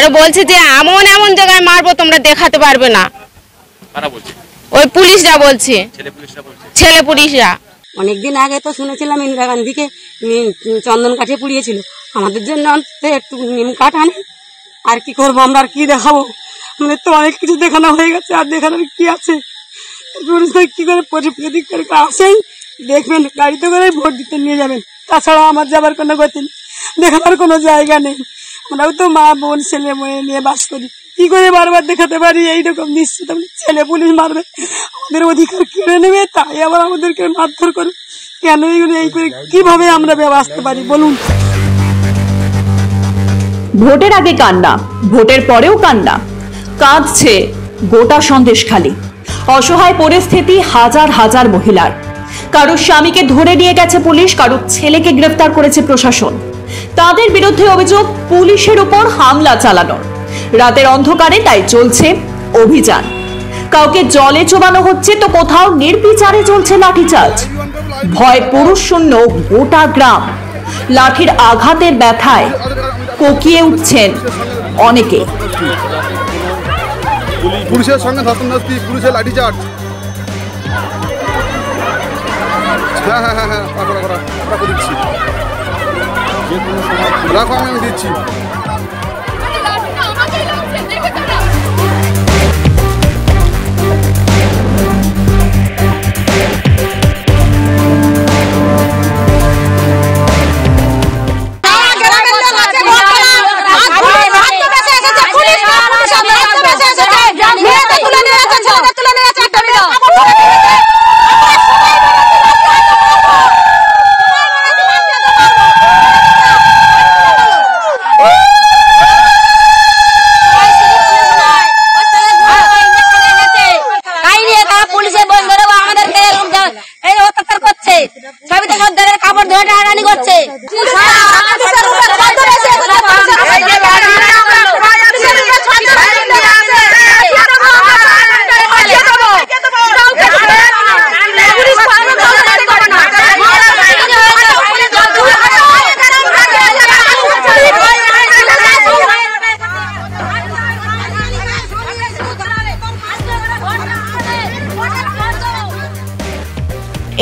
আর বলছে যে এমন এমন জায়গায় মারবো তোমরা দেখাতে পারবে না। ওই পুলিশরা বলছে, ছেলে পুলিশরা। অনেকদিন আগে তো শুনেছিলাম ইন্দিরা গান্ধীকে চন্দন কাঠে পুড়িয়েছিল, আমাদের জন্য একটু নিম কাঠ আনে। আর কি করবো আমরা, আর কি দেখাবো? আমাদের তো অনেক কিছু দেখানো হয়ে গেছে, আর দেখানোর কি আছে? কি করে প্রদীপ করে আসেই দেখবেন, গাড়িতে করে ভোট দিতে নিয়ে যাবেন, তাছাড়া আমার যাবার কোনো গতি নেই, দেখাবার কোনো জায়গা নেই। আমরাও তো মা বোন ছেলে মেয়ে নিয়ে বাস করি, কি করে বারবার দেখাতে পারি? এইরকম নিশ্চিত ছেলে পুলিশ মারবে, আমাদের অধিকার কেড়ে নেবে, তাই আবার আমাদেরকে মারধর করে কেন? এইগুলো এই করে কিভাবে আমরা ব্যবস্থা পারি বলুন? ভোটের আগে কান্না, ভোটের পরেও কান্না, কাঁদছে গোটা সন্দেশখালী। অসহায় পরিস্থিতি হাজার হাজার মহিলার। কারোর স্বামীকে ধরে নিয়ে গেছে পুলিশ, কারোর ছেলেকে গ্রেফতার করেছে প্রশাসন। তাদের বিরুদ্ধে অভিযোগ পুলিশের উপর হামলা চালানোর। রাতের অন্ধকারে তাই চলছে অভিযান। কাউকে জলে চোবানো হচ্ছে, তো কোথাও নির্বিচারে চলছে লাঠিচার্জ। ভয় পুরুষ শূন্য গোটা গ্রাম। লাঠির আঘাতের ব্যথায় কোকিয়ে উঠছেন অনেকে। পুলিশের সঙ্গে ধস্তাধস্তি, পুলিশের লাঠিচার্জ। হ্যাঁ হ্যাঁ হ্যাঁ হ্যাঁ, রাখো দিচ্ছি, রাখো আমি দিচ্ছি।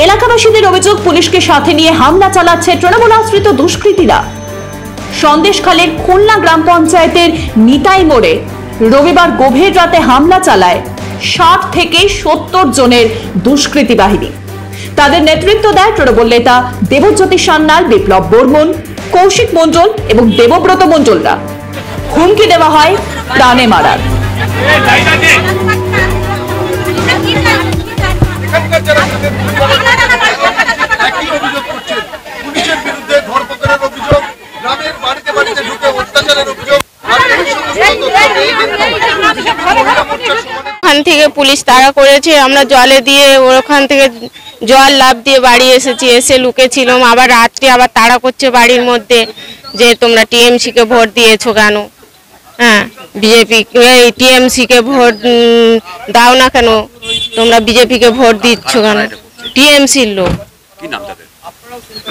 এলাকাবাসীদের অভিযোগ, পুলিশকে সাথে নিয়ে হামলা চালাচ্ছে তৃণমূল আশ্রিত দুষ্কৃতীরা। সন্দেশখালীর খুলনা গ্রাম পঞ্চায়েতের নিতাই মোড়ে রবিবার গভীর রাতে হামলা চালায় 60 থেকে 70 জনের দুষ্কৃতী বাহিনী। তাদের নেতৃত্ব দেয় তৃণমূল নেতা দেবজ্যোতি সান্যাল, বিপ্লব বর্মন, কৌশিক মণ্ডল এবং দেবব্রত মণ্ডলরা। হুমকি দেওয়া হয় প্রাণে মারার। ওখান থেকে পুলিশ তাড়া করেছে, আমরা জলে দিয়ে ওখান থেকে জল লাভ দিয়ে বাড়ি এসেছি, এসে লুকেছিলাম। আবার রাত্রে আবার তাড়া করছে বাড়ির মধ্যে যে তোমরা টিএমসি কে ভোট দিয়েছো কেন? হ্যাঁ, বিজেপি টিএমসি কে ভোট দাও না কেন? তোমরা বিজেপি কে ভোট দিচ্ছ কেন? টিএমসির লোক,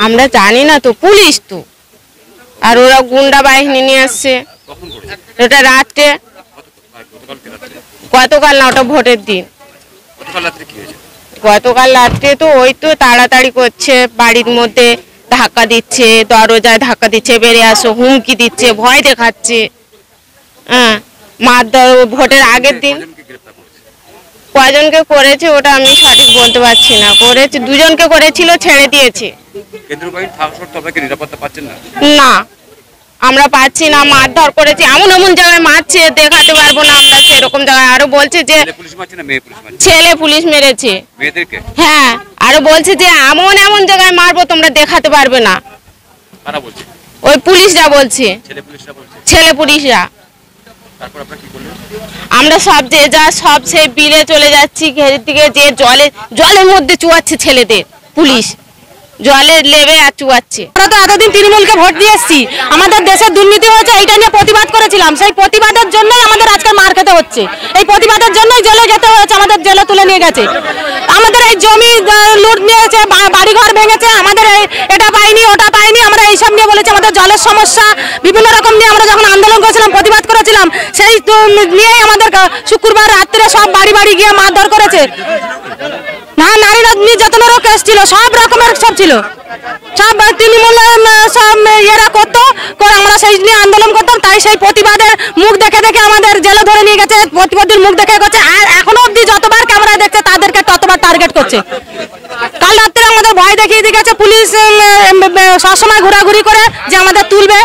আমরা জানি না তো, পুলিশ তো। আর ওরা গুন্ডা বাহিনী নিয়ে আসছে। ওটা রাত্রে, গতকাল না, ওটা ভোটের দিন। গতকাল রাত্রে তো ওই তো তাড়াতাড়ি করছে, বাড়ির মধ্যে ধাক্কা দিচ্ছে, দরজায় ধাক্কা দিচ্ছে, বেরিয়ে আসো, হুমকি দিচ্ছে, ভয় দেখাচ্ছে। হ্যাঁ, মারধর। ভোটের আগের দিন কয়জনকে করেছে ওটা আমি সঠিক বলতে পারছি না। করেছে, দুজনকে করেছিল, ছেড়ে দিয়েছে। না, আমরা পাচ্ছি না। মারধর করেছে, এমন এমন জায়গায় মারছে, দেখাতে পারবো না আমরা সেরকম জায়গায়। আরো বলছে যে ছেলে পুলিশ মেরেছে। হ্যাঁ, আরো বলছে যে এমন এমন জায়গায় মারবো তোমরা দেখাতে পারবে না। ওই পুলিশরা বলছে, ছেলে পুলিশরা। আমরা সব যে যা সব সেই বিলে চলে যাচ্ছি, ঘেরের দিকে যে জলের মধ্যে চুয়াচ্ছে ছেলেদের পুলিশ, জলে লেবে আর চুয়াচ্ছে। আমরা তো এতদিন তৃণমূলকে ভোট দিয়ে এসেছি, আমাদের দেশে দুর্নীতি হয়েছে, এইটা নিয়ে প্রতিবাদ করেছিলাম। সেই প্রতিবাদের জন্যই আমাদের আজকে মার খেতে হচ্ছে। এই প্রতিবাদের জন্যই জেলে যেতে হয়েছে, আমাদের জেলে তুলে নিয়ে গেছে। আমাদের এই জমি লুট নিয়েছে, বাড়িঘর ভেঙেছে, আমাদের এটা পাইনি ওটা গোটা পাইনি। আমরা এইসব নিয়ে বলেছি, আমাদের জলের সমস্যা বিভিন্ন রকম নিয়ে আমরা যখন আন্দোলন করেছিলাম, প্রতিবাদ করেছিলাম, সেই নিয়েই আমাদের শুক্রবার রাত্রে সব বাড়ি বাড়ি গিয়ে মারধর করেছে। না, নারী নির্যাতনেরও কেস ছিল, সব রকমের সব ছিল, সব তৃণমূলে সব এরা করতো, করে আমরা সেই নিয়ে আন্দোলন করতাম। তাই সেই প্রতিবাদের মুখ দেখে দেখে আমাদের জেলে ধরে নিয়ে গেছে, প্রতিবাদীর মুখ দেখে গেছে। আর এখনো অব্দি যতবার ক্যামেরায় দেখছে তাদেরকে ততবার টার্গেট করছে। কাল রাত্রে আমাদের ভয় দেখিয়ে দিয়ে গেছে পুলিশ, সবসময় ঘোরাঘুরি করে যে আমাদের তুলবে,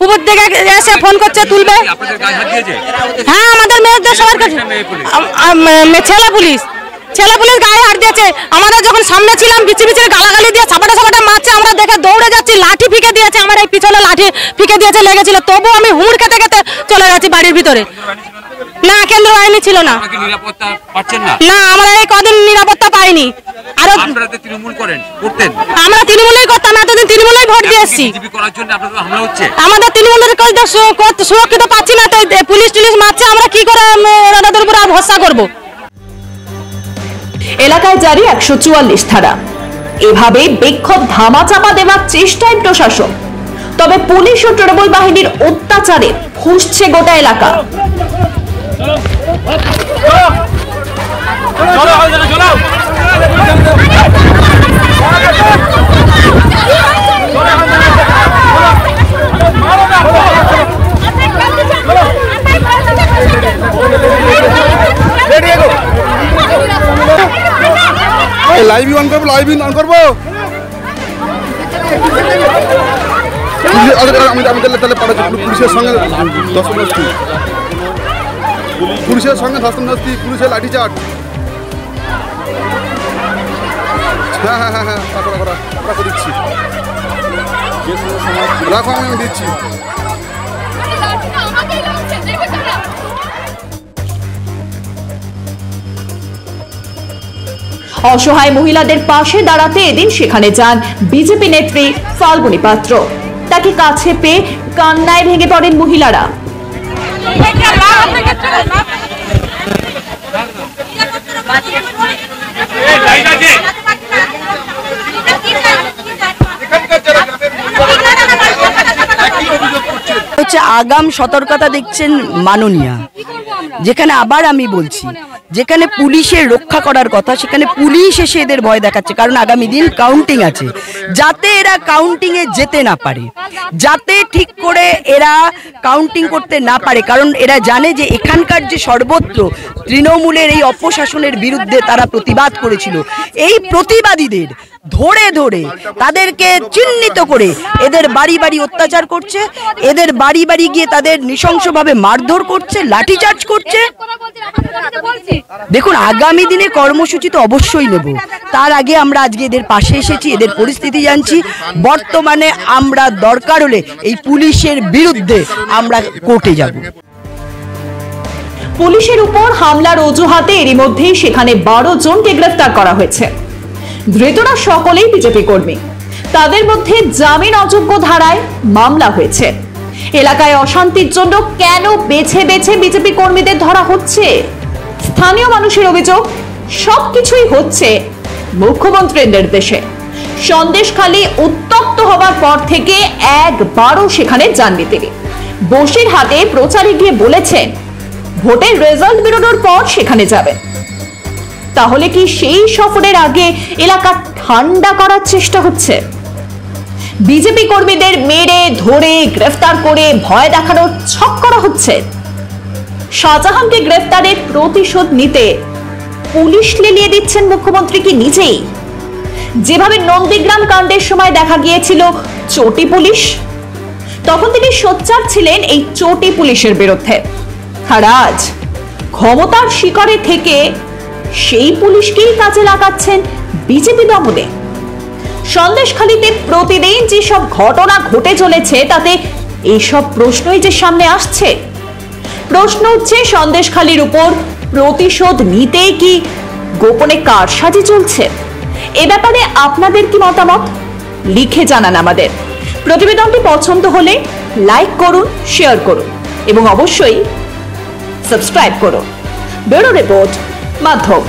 উপর থেকে এসে ফোন করছে তুলবে। হ্যাঁ, আমাদের মেয়েদের সবার কাছে ছেলে পুলিশ গায়ে হাত দিয়েছে। আমাদের যখন সামনে ছিলাম বিচি বিচি গালাগালি দিয়ে সাবাটা সাবাটা মারছে, আমরা দেখে দৌড়ে যাচ্ছি, লাঠি ফিকে দিয়েছে, আমার এই পিছনে লাঠি ফিকে দিয়েছে লেগেছিল, তবু আমি হুড় খেতে খেতে চলে গেছি বাড়ির ভিতরে। না, কেন্দ্র আইনি ছিল না। না, আমরা এই কদিন নিরাপত্তা পাইনি। আর আমরা তৃণমূলেই করতাম, এতদিন তৃণমূলেই ভোট দিয়ে এসেছি। আমাদের তৃণমূলের সুরক্ষিত পাচ্ছি না, তো পুলিশ টুলিশ মারছে, আমরা কি করে ওনাদের উপর ভরসা করবো? এলাকায় জারি 144 ধারা। এভাবে বিক্ষোভ ধামাচাপা দেওয়ার চেষ্টায় প্রশাসন। তবে পুলিশ ও তৃণমূল বাহিনীর অত্যাচারে ফুঁসছে গোটা এলাকা। লাইভ অন করবো, লাইভ অন করবো। আমি তাহলে পাঠাচ্ছি পুলিশের সঙ্গে ধস্তাধস্তি, পুলিশের লাঠিচার্জ। হ্যাঁ হ্যাঁ হ্যাঁ হ্যাঁ, দিচ্ছি, রাখো, আমি দিচ্ছি। অসহায় মহিলাদের পাশে দাঁড়াতে এদিন সেখানে যান বিজেপি নেত্রী ফাল্গুনী পাত্র। তাকে কাছে পেয়ে কান্নায় ভেঙে পড়েন মহিলারা। হচ্ছে আগাম সতর্কতা দেখছেন মাননীয়া, যেখানে আবার আমি বলছি, যেখানে পুলিশের রক্ষা করার কথা সেখানে পুলিশ এসে এদের ভয় দেখাচ্ছে। কারণ আগামী দিন কাউন্টিং আছে, যাতে এরা কাউন্টিংয়ে যেতে না পারে, যাতে ঠিক করে এরা কাউন্টিং করতে না পারে। কারণ এরা জানে যে এখানকার যে সর্বত্র তৃণমূলের এই অপশাসনের বিরুদ্ধে তারা প্রতিবাদ করেছিল, এই প্রতিবাদীদের ধরে ধরে তাদেরকে চিহ্নিত করে এদের বাড়ি বাড়ি অত্যাচার করছে, এদের বাড়ি বাড়ি গিয়ে তাদের নৃশংসভাবে মারধর করছে, লাঠিচার্জ করছে। দেখুন, আগামী দিনে কর্মসূচি তো অবশ্যই নেব, তার আগে আমরা আজকে এদের পাশে এসেছি, এদের পরিস্থিতি জানছি। বর্তমানে আমরা দরকার হলে এই পুলিশের বিরুদ্ধে আমরা কোর্টে যাব। পুলিশের উপর হামলার অজুহাতে এরই মধ্যেই সেখানে 12 জনকে গ্রেফতার করা হয়েছে। ধৃতরা সকলেই বিজেপি কর্মী। তাদের মধ্যে জামিন অযোগ্য ধারায় মামলা হয়েছে। এলাকায় অশান্তির জন্য কেন বেছে বেছে বিজেপি কর্মীদের ধরা হচ্ছে? স্থানীয় মানুষের অভিযোগ, সবকিছুই হচ্ছে মুখ্যমন্ত্রীর নির্দেশে। সন্দেশখালী উত্তপ্ত হবার পর থেকে একবারও সেখানে যাননি তিনি। বসিরহাটে প্রচারে গিয়ে বলেছেন ভোটের রেজাল্ট বেরোনোর পর সেখানে যাবেন। তাহলে কি সেই সফরের আগে এলাকা ঠান্ডা করার চেষ্টা হচ্ছে? বিজেপি কর্মীদের মেরে ধরে গ্রেফতার করে ভয় দেখানোর ছক করা হচ্ছে। শাহজাহানকে গ্রেফতারের প্রতিশোধ নিতে পুলিশ লেলিয়ে দিচ্ছেন মুখ্যমন্ত্রী কি নিজেই? যেভাবে নন্দীগ্রাম কাণ্ডের সময় দেখা গিয়েছিল চটি পুলিশ, তখন তিনি সোচ্চার ছিলেন এই চটি পুলিশের বিরুদ্ধে। আর আজ ক্ষমতার শিকড়ে থেকে সেই পুলিশকেই কাজে লাগাচ্ছেন বিজেপি দমনে। সন্দেশখালীতে প্রতিদিন যেসব ঘটনা ঘটে চলেছে তাতে এইসব প্রশ্নই যে সামনে আসছে। প্রশ্ন হচ্ছে, সন্দেশখালীর উপর প্রতিশোধ নিতে কি গোপনে কারসাজি চলছে? এ ব্যাপারে আপনাদের কি মতামত লিখে জানান আমাদের। প্রতিবেদনটি পছন্দ হলে লাইক করুন, শেয়ার করুন এবং অবশ্যই সাবস্ক্রাইব করুন। ব্যুরো রিপোর্ট, মাধ্যম।